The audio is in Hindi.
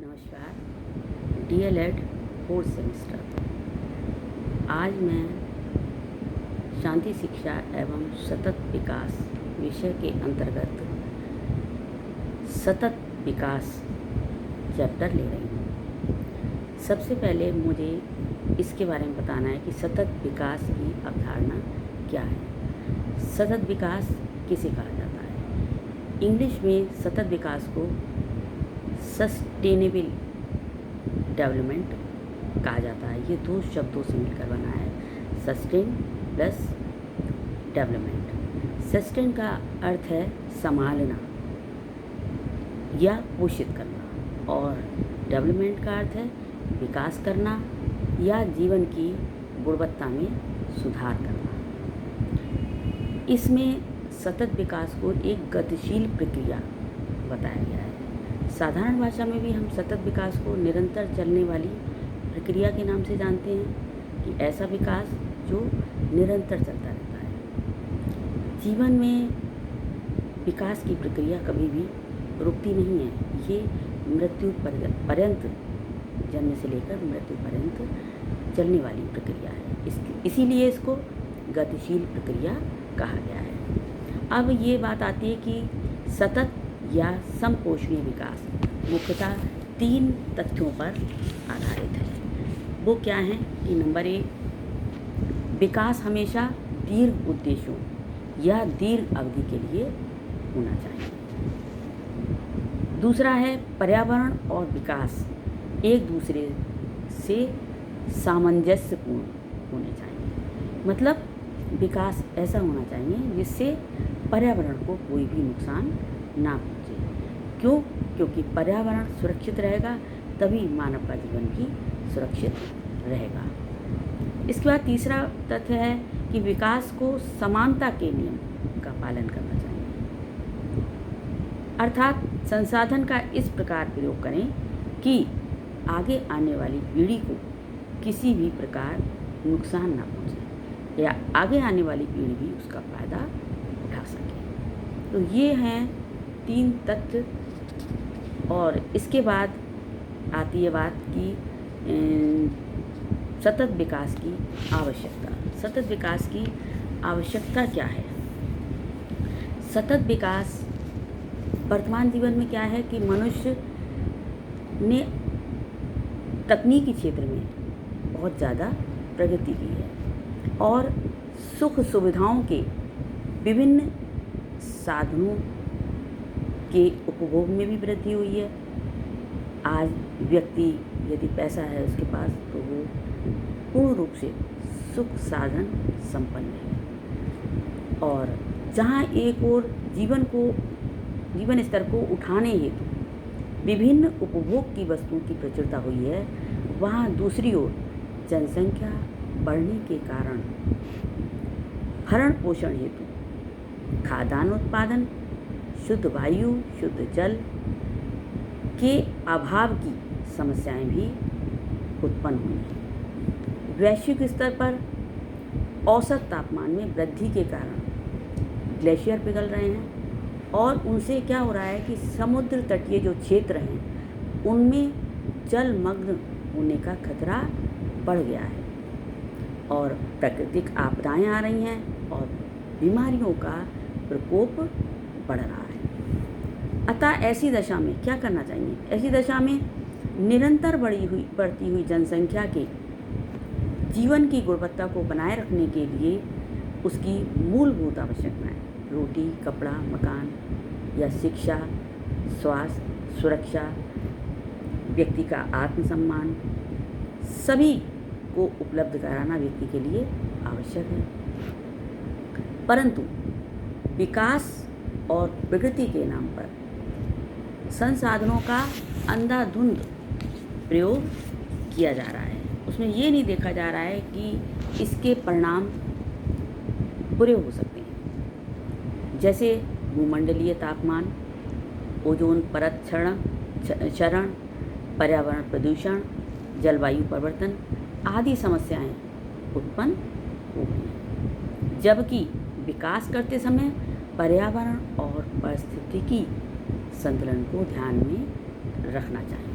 नमस्कार। DElEd 4th semester. आज मैं शांति शिक्षा एवं सतत विकास विषय के अंतर्गत सतत विकास चैप्टर ले रही हूँ। सबसे पहले मुझे इसके बारे में बताना है कि सतत विकास की अवधारणा क्या है। सतत विकास किसे कहा जाता है? इंग्लिश में सतत विकास को सस्टेनेबल डेवलपमेंट कहा जाता है। ये दो शब्दों से मिलकर बना है, सस्टेन प्लस डेवलपमेंट। सस्टेन का अर्थ है संभालना या पोषित करना, और डेवलपमेंट का अर्थ है विकास करना या जीवन की गुणवत्ता में सुधार करना। इसमें सतत विकास को एक गतिशील प्रक्रिया बताया गया है। साधारण भाषा में भी हम सतत विकास को निरंतर चलने वाली प्रक्रिया के नाम से जानते हैं कि ऐसा विकास जो निरंतर चलता रहता है। जीवन में विकास की प्रक्रिया कभी भी रुकती नहीं है। ये मृत्यु पर्यंत, जन्म से लेकर मृत्यु पर्यंत चलने वाली प्रक्रिया है। इसीलिए इसको गतिशील प्रक्रिया कहा गया है। अब ये बात आती है कि सतत या समपोषणीय विकास मुख्यतः 3 तथ्यों पर आधारित है। वो क्या हैं कि नंबर 1, विकास हमेशा दीर्घ उद्देश्यों या दीर्घ अवधि के लिए होना चाहिए। दूसरा है पर्यावरण और विकास एक दूसरे से सामंजस्यपूर्ण होने चाहिए। मतलब विकास ऐसा होना चाहिए जिससे पर्यावरण को कोई भी नुकसान ना पहुँचे। क्यों? क्योंकि पर्यावरण सुरक्षित रहेगा तभी मानव का जीवन भी सुरक्षित रहेगा। इसके बाद तीसरा तथ्य है कि विकास को समानता के नियम का पालन करना चाहिए, अर्थात संसाधन का इस प्रकार प्रयोग करें कि आगे आने वाली पीढ़ी को किसी भी प्रकार नुकसान ना पहुँचे या आगे आने वाली पीढ़ी भी उसका फ़ायदा उठा सके। तो ये हैं 3 तथ्य। और इसके बाद आती है बात की सतत विकास की आवश्यकता। सतत विकास की आवश्यकता क्या है? सतत विकास वर्तमान जीवन में क्या है कि मनुष्य ने तकनीकी क्षेत्र में बहुत ज़्यादा प्रगति की है और सुख सुविधाओं के विभिन्न साधनों के उपभोग में भी वृद्धि हुई है। आज व्यक्ति यदि पैसा है उसके पास तो वो पूर्ण रूप से सुख साधन संपन्न है, और जहाँ एक ओर जीवन स्तर को उठाने हेतु विभिन्न उपभोग की वस्तुओं की प्रचुरता हुई है, वहाँ दूसरी ओर जनसंख्या बढ़ने के कारण भरण पोषण हेतु खाद्यान्न उत्पादन, शुद्ध वायु, शुद्ध जल के अभाव की समस्याएं भी उत्पन्न हुई हैं। वैश्विक स्तर पर औसत तापमान में वृद्धि के कारण ग्लेशियर पिघल रहे हैं, और उनसे क्या हो रहा है कि समुद्र तटीय जो क्षेत्र हैं उनमें जलमग्न होने का खतरा बढ़ गया है, और प्राकृतिक आपदाएं आ रही हैं और बीमारियों का प्रकोप बढ़ रहा है। अतः ऐसी दशा में क्या करना चाहिए? ऐसी दशा में निरंतर बढ़ती हुई जनसंख्या के जीवन की गुणवत्ता को बनाए रखने के लिए उसकी मूलभूत आवश्यकताएं, रोटी, कपड़ा, मकान या शिक्षा, स्वास्थ्य, सुरक्षा, व्यक्ति का आत्मसम्मान, सभी को उपलब्ध कराना व्यक्ति के लिए आवश्यक है। परंतु विकास और प्रगति के नाम पर संसाधनों का अंधाधुंध प्रयोग किया जा रहा है। उसमें ये नहीं देखा जा रहा है कि इसके परिणाम बुरे हो सकते हैं, जैसे भूमंडलीय तापमान, ओजोन परत क्षरण, पर्यावरण प्रदूषण, जलवायु परिवर्तन आदि समस्याएं उत्पन्न हो गई। जबकि विकास करते समय पर्यावरण और पारिस्थितिकी संतुलन को ध्यान में रखना चाहिए।